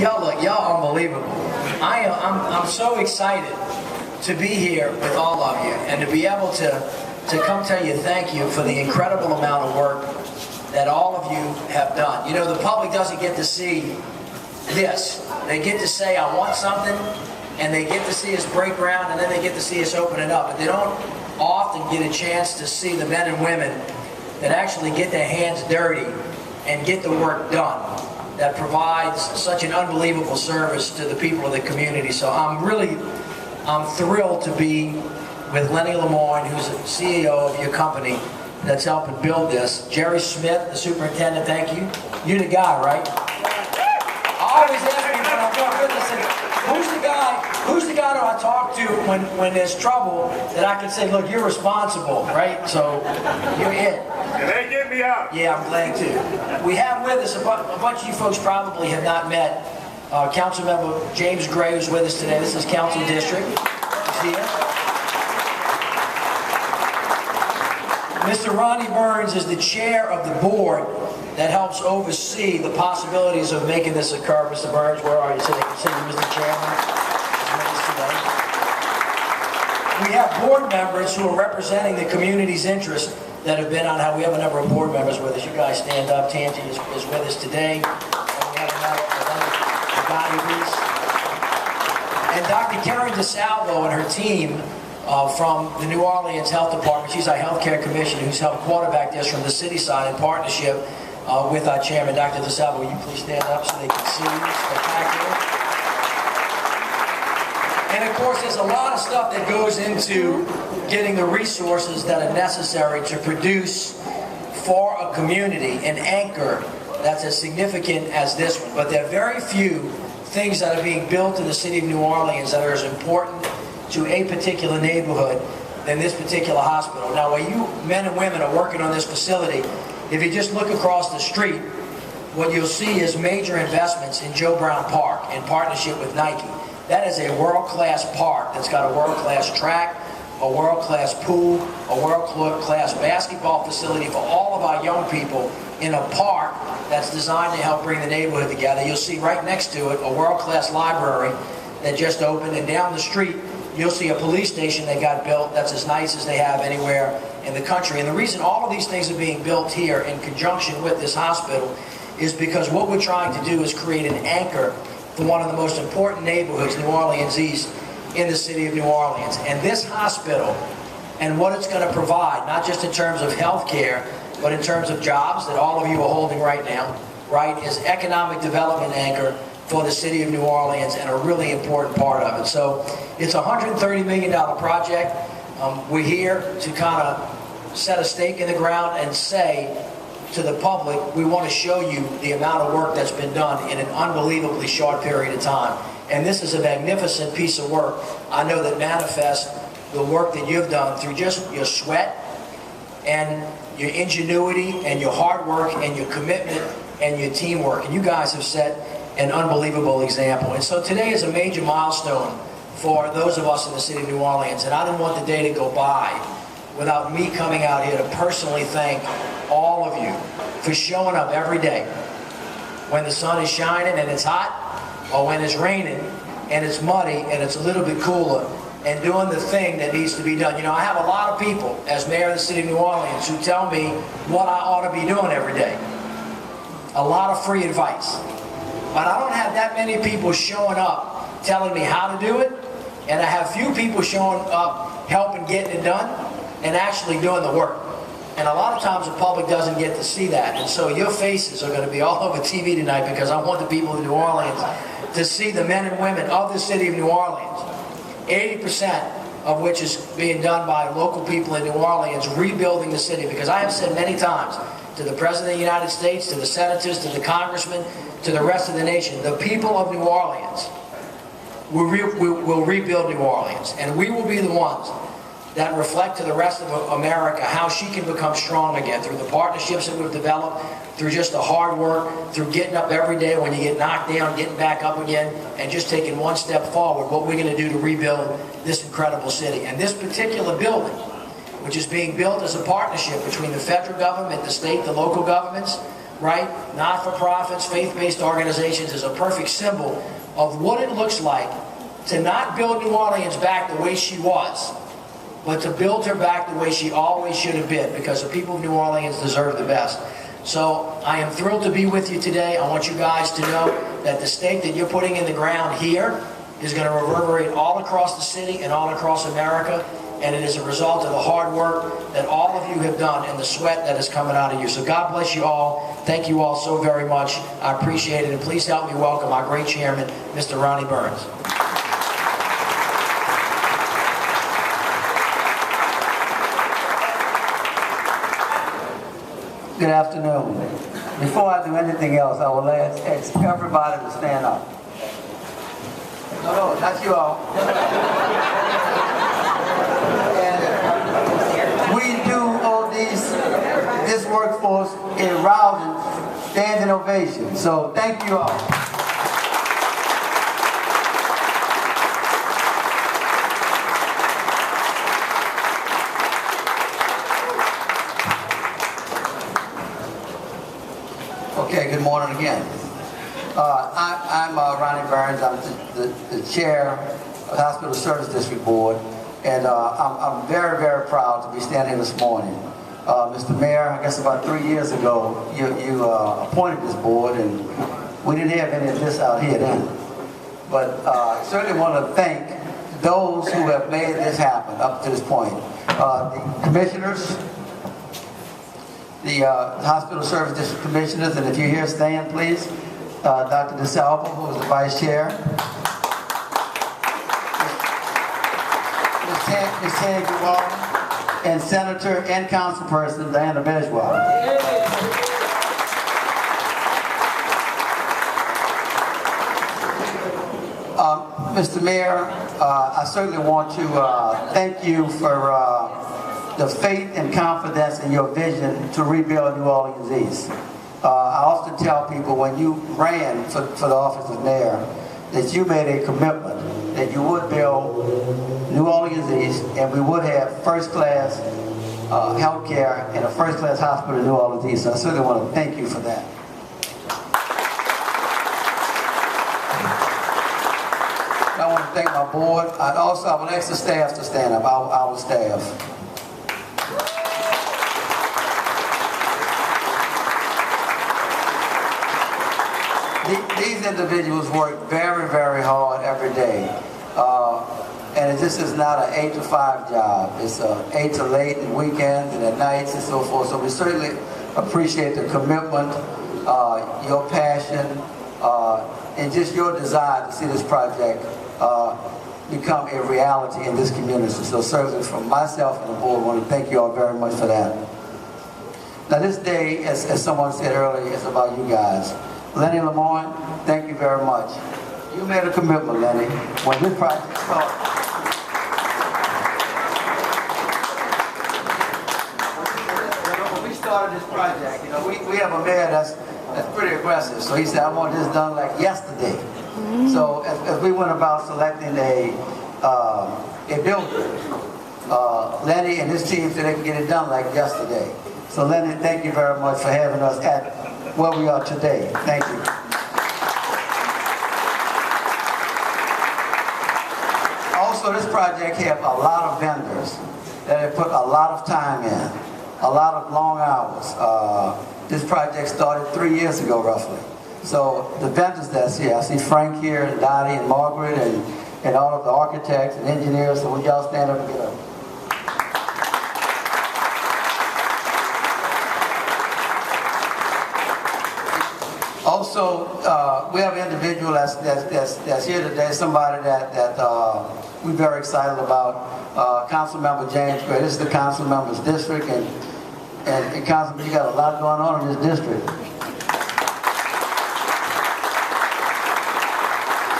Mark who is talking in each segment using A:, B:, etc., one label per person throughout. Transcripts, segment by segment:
A: Y'all unbelievable. I'm so excited to be here with all of you and to be able to come tell you thank you for the incredible amount of work that all of you have done. You know, the public doesn't get to see this. They get to say, I want something, and they get to see us break ground, and then they get to see us open it up. But they don't often get a chance to see the men and women that actually get their hands dirty and get the work done, that provides such an unbelievable service to the people of the community. So I'm thrilled to be with Lenny Lemoine, who's the CEO of your company that's helping build this. Jerry Smith, the superintendent, thank you. You're the guy, right? I always ask people when I talk with this, who's the guy that I talk to when there's trouble that I can say, look, you're responsible, right? So you're it.
B: And they get me out.
A: Yeah, I'm glad to. We have with us, a bunch of you folks probably have not met, Councilmember James Gray, who's with us today. This is Council District. He's here. Mr. Ronnie Burns is the chair of the board that helps oversee the possibilities of making this occur. Mr. Burns, where are you? So they can see you, Mr. Chairman. We have board members who are representing the community's interest that have been on how we have a number of board members with us. You guys stand up. Tanti is with us today. And we have another and Dr. Karen DeSalvo and her team from the New Orleans Health Department. She's our healthcare commissioner who's helped quarterback this from the city side in partnership with our chairman, Dr. DeSalvo. Will you please stand up so they can see you? Spectacular. And of course, there's a lot of stuff that goes into getting the resources that are necessary to produce for a community an anchor that's as significant as this one. But there are very few things that are being built in the city of New Orleans that are as important to a particular neighborhood than this particular hospital. Now, while you men and women are working on this facility, if you just look across the street, what you'll see is major investments in Joe Brown Park in partnership with Nike. That is a world-class park that's got a world-class track, a world-class pool, a world-class basketball facility for all of our young people in a park that's designed to help bring the neighborhood together. You'll see right next to it a world-class library that just opened, and down the street you'll see a police station that got built that's as nice as they have anywhere in the country. And the reason all of these things are being built here in conjunction with this hospital is because what we're trying to do is create an anchor for one of the most important neighborhoods, New Orleans East, in the city of New Orleans. And this hospital and what it's going to provide, not just in terms of health care, but in terms of jobs that all of you are holding right now, right, is economic development anchor for the city of New Orleans and a really important part of it. So it's a $130 million project. We're here to kind of set a stake in the ground and say to the public, we want to show you the amount of work that's been done in an unbelievably short period of time. And this is a magnificent piece of work. I know that manifests the work that you've done through just your sweat and your ingenuity and your hard work and your commitment and your teamwork. And you guys have set an unbelievable example. And so today is a major milestone for those of us in the city of New Orleans. And I didn't want the day to go by without me coming out here to personally thank all of you for showing up every day when the sun is shining and it's hot, or when it's raining and it's muddy and it's a little bit cooler, and doing the thing that needs to be done. You know, I have a lot of people as mayor of the city of New Orleans who tell me what I ought to be doing every day. A lot of free advice. But I don't have that many people showing up telling me how to do it, and I have few people showing up helping getting it done and actually doing the work. And a lot of times the public doesn't get to see that. And so your faces are going to be all over TV tonight because I want the people of New Orleans to see the men and women of the city of New Orleans, 80% of which is being done by local people in New Orleans, rebuilding the city. Because I have said many times to the President of the United States, to the senators, to the congressmen, to the rest of the nation, the people of New Orleans will rebuild New Orleans. And we will be the ones that reflect to the rest of America how she can become strong again through the partnerships that we've developed, through just the hard work, through getting up every day when you get knocked down, getting back up again, and just taking one step forward, what we're going to do to rebuild this incredible city. And this particular building, which is being built as a partnership between the federal government, the state, the local governments, right? Not-for-profits, faith-based organizations is a perfect symbol of what it looks like to not build New Orleans back the way she was, but to build her back the way she always should have been, because the people of New Orleans deserve the best. So I am thrilled to be with you today. I want you guys to know that the stake that you're putting in the ground here is going to reverberate all across the city and all across America, and it is a result of the hard work that all of you have done and the sweat that is coming out of you. So God bless you all. Thank you all so very much. I appreciate it, and please help me welcome our great chairman, Mr. Ronnie Burns.
B: Good afternoon. Before I do anything else, I will ask everybody to stand up. No, not you all. And we do owe this workforce a rousing standing ovation. So thank you all. Okay, good morning again. I'm Ronnie Burns. I'm the chair of the Hospital Service District Board, and I'm very, very proud to be standing here this morning. Mr. Mayor, I guess about 3 years ago, you appointed this board, and we didn't have any of this out here then. But I certainly want to thank those who have made this happen up to this point. The commissioners, the Hospital Service District Commissioners, and if you're here, stand please. Dr. DeSalvo, who is the Vice Chair. Ms. Tangi Walton, and Senator and Councilperson Diana Bejwa. Mr. Mayor, I certainly want to thank you for the faith and confidence in your vision to rebuild New Orleans East. I often tell people when you ran for the office of mayor that you made a commitment that you would build New Orleans East and we would have first-class health care and a first-class hospital in New Orleans East. So I certainly want to thank you for that. I want to thank my board. I would ask the staff to stand up, our staff. These individuals work very, very hard every day. And this is not an 8 to 5 job. It's 8 to late and weekends and at nights and so forth. So we certainly appreciate the commitment, your passion, and just your desire to see this project become a reality in this community. So certainly from myself and the board, I want to thank you all very much for that. Now this day, as someone said earlier, is about you guys. Lenny Lemoine, thank you very much. You made a commitment, Lenny, when this project started. When we started this project, you know, we have a mayor that's pretty aggressive. So he said, I want this done like yesterday. So as we went about selecting a builder, Lenny and his team said they can get it done like yesterday. So Lenny, thank you very much for having us at where we are today. Thank you. Also, this project has a lot of vendors that have put a lot of time in, a lot of long hours. This project started 3 years ago, roughly. So the vendors that's here, I see Frank here, and Dottie, and Margaret, and all of the architects and engineers. So would y'all stand up and get up? Also, we have an individual that's here today, somebody that we're very excited about, Councilmember James Gray. This is the council member's district, and Councilman, you got a lot going on in this district.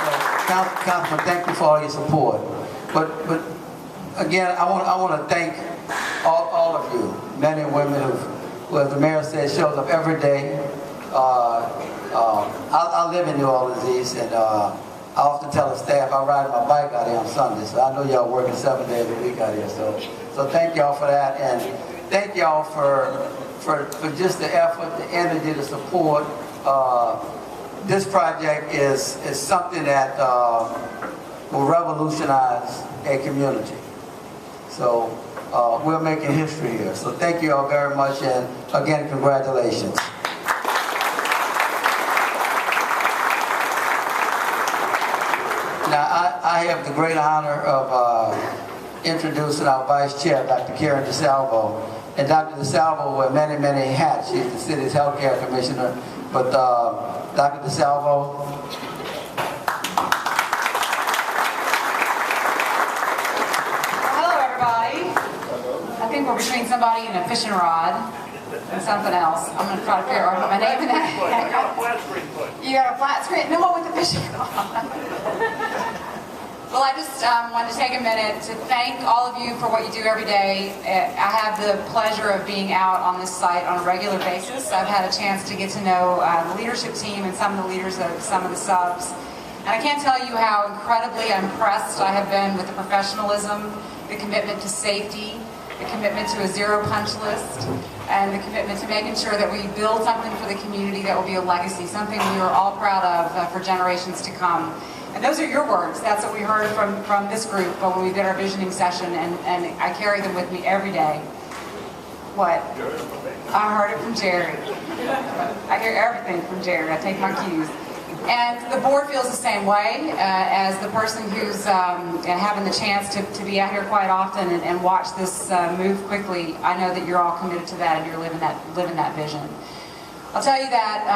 B: So, Councilman, thank you for all your support. But again, I want to thank all of you, men and women who, as the mayor said, shows up every day. I live in New Orleans East, and I often tell the staff I ride my bike out here on Sunday, so I know y'all working 7 days a week out here. So thank y'all for that, and thank y'all for for just the effort, the energy, the support. This project is something that will revolutionize a community. So we're making history here. So thank you all very much, and again, congratulations. Now, I have the great honor of introducing our Vice Chair, Dr. Karen DeSalvo. And Dr. DeSalvo wears many, many hats. She's the city's healthcare commissioner. But Dr. DeSalvo.
C: Hello, everybody. I think we're between somebody and a fishing rod and something else. I'm going to try to figure out my name in that.
D: You got a flat screen put.
C: You got a flat screen? No, with the fishing rod. Well, I just wanted to take a minute to thank all of you for what you do every day. I have the pleasure of being out on this site on a regular basis. I've had a chance to get to know the leadership team and some of the leaders of some of the subs. And I can't tell you how incredibly impressed I have been with the professionalism, the commitment to safety, the commitment to a zero punch list, and the commitment to making sure that we build something for the community that will be a legacy, something we are all proud of for generations to come. And those are your words. That's what we heard from this group when we did our visioning session, and I carry them with me every day. What? I heard it from Jerry. I hear everything from Jerry. I take my cues. And the board feels the same way as the person who's having the chance to be out here quite often and watch this move quickly. I know that you're all committed to that and you're living that vision. I'll tell you that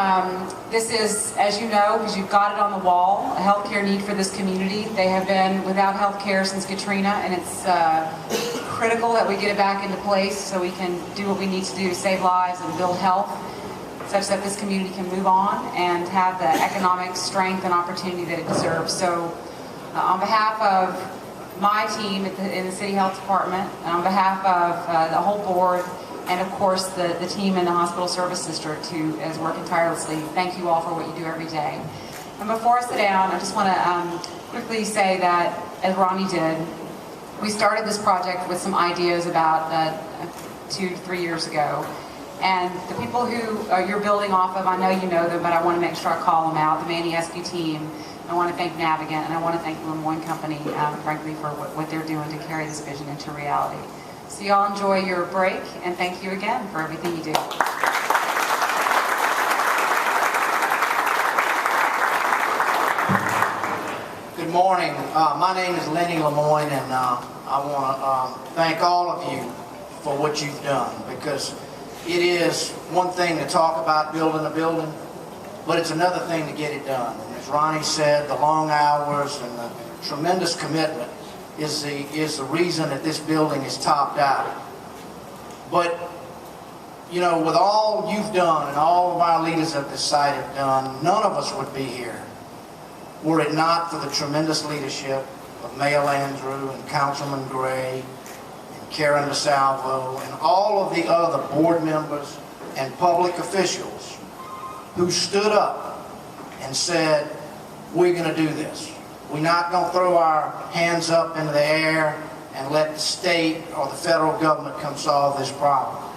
C: this is, as you know, because you've got it on the wall, a healthcare need for this community. They have been without healthcare since Katrina, and it's critical that we get it back into place so we can do what we need to do to save lives and build health, such that this community can move on and have the economic strength and opportunity that it deserves. So on behalf of my team in the City Health Department, and on behalf of the whole board, and of course the team in the Hospital Service District who is working tirelessly, thank you all for what you do every day. And before I sit down, I just want to quickly say that, as Ronnie did, we started this project with some ideas about 2 to 3 years ago. And the people who you're building off of, I know you know them, but I want to make sure I call them out. The Manny SQ team. I want to thank Navigant, and I want to thank the Lemoine Company, frankly, for what they're doing to carry this vision into reality. So y'all enjoy your break, and thank you again for everything you do.
E: Good morning. My name is Lenny Lemoine, and I want to thank all of you for what you've done, because it is one thing to talk about building a building, but it's another thing to get it done. And as Ronnie said, the long hours and the tremendous commitment is the reason that this building is topped out. But, you know, with all you've done and all of our leaders at this site have done, none of us would be here were it not for the tremendous leadership of Mayor Landrieu and Councilman Gray and Karen DeSalvo and all of the other board members and public officials who stood up and said, we're going to do this. We're not going to throw our hands up into the air and let the state or the federal government come solve this problem.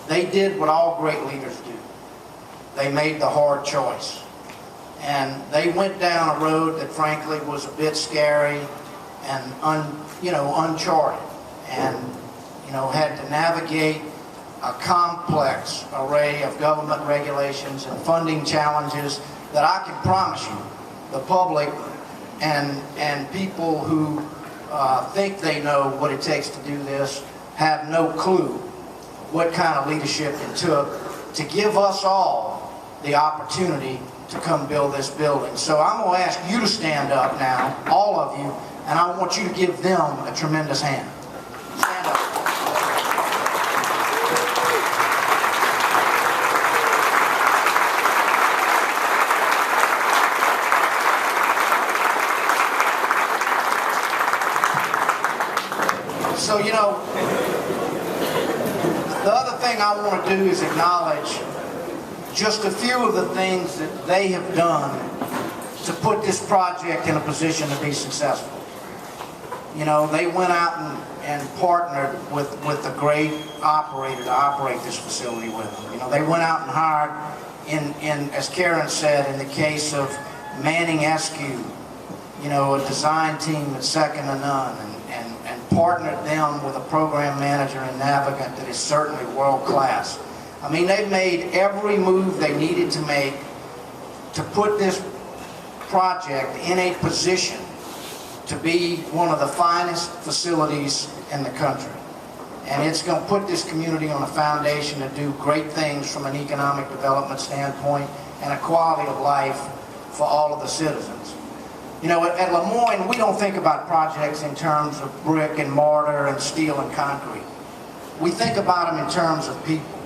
E: They did what all great leaders do. They made the hard choice. And they went down a road that frankly was a bit scary and uncharted, and had to navigate a complex array of government regulations and funding challenges that I can promise you the public and people who think they know what it takes to do this have no clue what kind of leadership it took to give us all the opportunity to come build this building. So I'm going to ask you to stand up now, all of you, and I want you to give them a tremendous hand. Stand up. So, the other thing I want to do is acknowledge just a few of the things that they have done to put this project in a position to be successful. You know, they went out and partnered with the great operator to operate this facility with them. You know, they went out and hired, as Karen said, in the case of Manning SQ, you know, a design team that's second to none, and partnered them with a program manager and navigant that is certainly world class. I mean, they've made every move they needed to make to put this project in a position to be one of the finest facilities in the country. And it's going to put this community on a foundation to do great things from an economic development standpoint and a quality of life for all of the citizens. You know, at Lemoine, we don't think about projects in terms of brick and mortar and steel and concrete. We think about them in terms of people.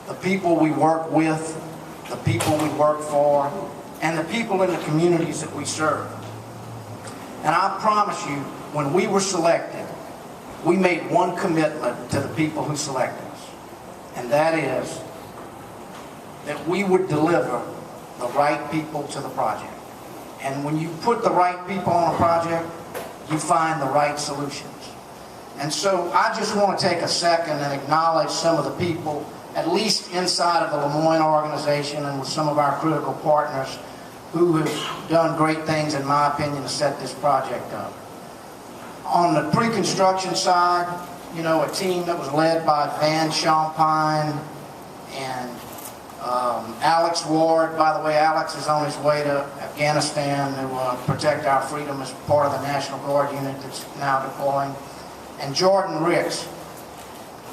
E: The people we work with, the people we work for, and the people in the communities that we serve. And I promise you, when we were selected, we made one commitment to the people who selected us. And that is that we would deliver the right people to the project. And when you put the right people on a project, you find the right solutions. And so I just want to take a second and acknowledge some of the people, at least inside of the Lemoine organization and with some of our critical partners, who have done great things, in my opinion, to set this project up. On the pre-construction side, you know, a team that was led by Van Champagne and Alex Ward. By the way, Alex is on his way to Afghanistan to protect our freedom as part of the National Guard unit that's now deploying. And Jordan Ricks.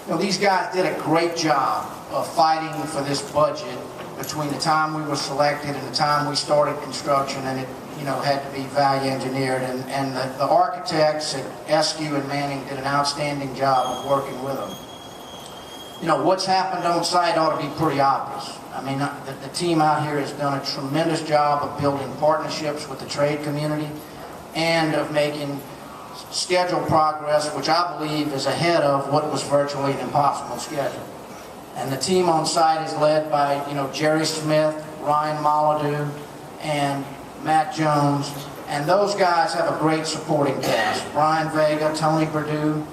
E: You know, these guys did a great job of fighting for this budget between the time we were selected and the time we started construction, and it, you know, had to be value engineered. And the architects at SQ and Manning did an outstanding job of working with them. You know, what's happened on site ought to be pretty obvious. I mean, the team out here has done a tremendous job of building partnerships with the trade community and of making schedule progress, which I believe is ahead of what was virtually an impossible schedule. And the team on site is led by, you know, Jerry Smith, Ryan Molyneux, and Matt Jones. And those guys have a great supporting cast. Brian Vega, Tony Perdue,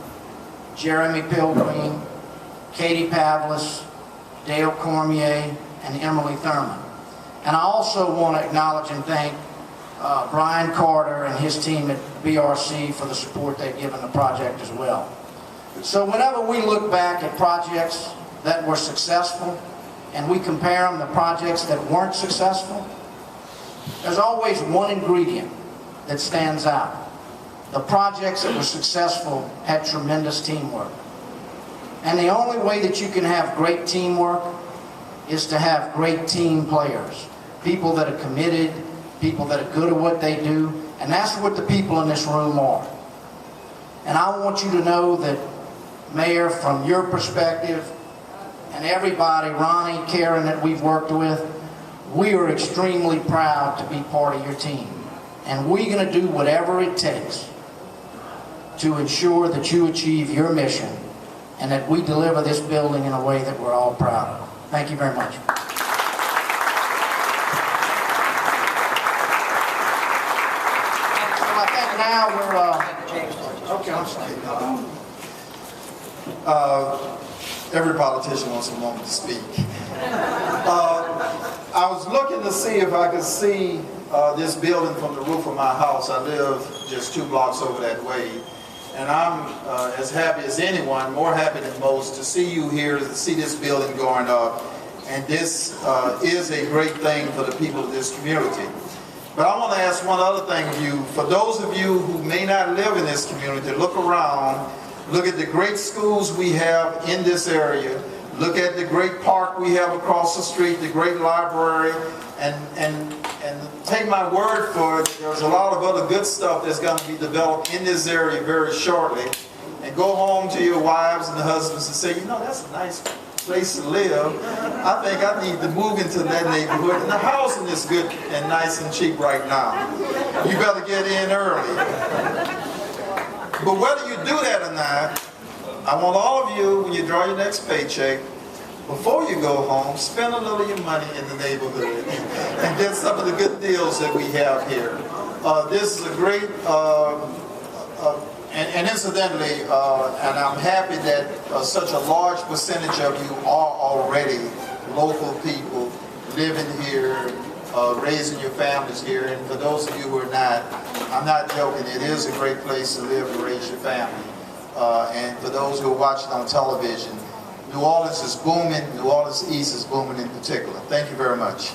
E: Jeremy Pilgreen, Katie Pavlis, Dale Cormier, and Emily Thurman. And I also want to acknowledge and thank Brian Carter and his team at BRC for the support they've given the project as well. So whenever we look back at projects that were successful and we compare them to projects that weren't successful, there's always one ingredient that stands out. The projects that were successful had tremendous teamwork. And the only way that you can have great teamwork is to have great team players. People that are committed, people that are good at what they do, and that's what the people in this room are. And I want you to know that, Mayor, from your perspective, and everybody, Ronnie, Karen, that we've worked with, we are extremely proud to be part of your team. And we're going to do whatever it takes to ensure that you achieve your mission and that we deliver this building in a way that we're all proud of. Thank you very much. So I think now we're, okay, I'm sorry.
F: Every politician wants a moment to speak. I was looking to see if I could see this building from the roof of my house. I live just 2 blocks over that way. And I'm as happy as anyone, more happy than most, to see you here, to see this building going up. And this is a great thing for the people of this community. But I want to ask one other thing of you. For those of you who may not live in this community, look around. Look at the great schools we have in this area. Look at the great park we have across the street, the great library, and take my word for it, there's a lot of other good stuff that's going to be developed in this area very shortly. And go home to your wives and the husbands and say, you know, that's a nice place to live. I think I need to move into that neighborhood. And the housing is good and nice and cheap right now. You better get in early. But whether you do that or not, I want all of you, when you draw your next paycheck, before you go home, spend a little of your money in the neighborhood and get some of the good deals that we have here. This is a great And incidentally, and I'm happy that such a large percentage of you are already local people living here, raising your families here. And for those of you who are not, I'm not joking, it is a great place to live and raise your family. And for those who are watching on television, New Orleans is booming. New Orleans East is booming in particular. Thank you very much.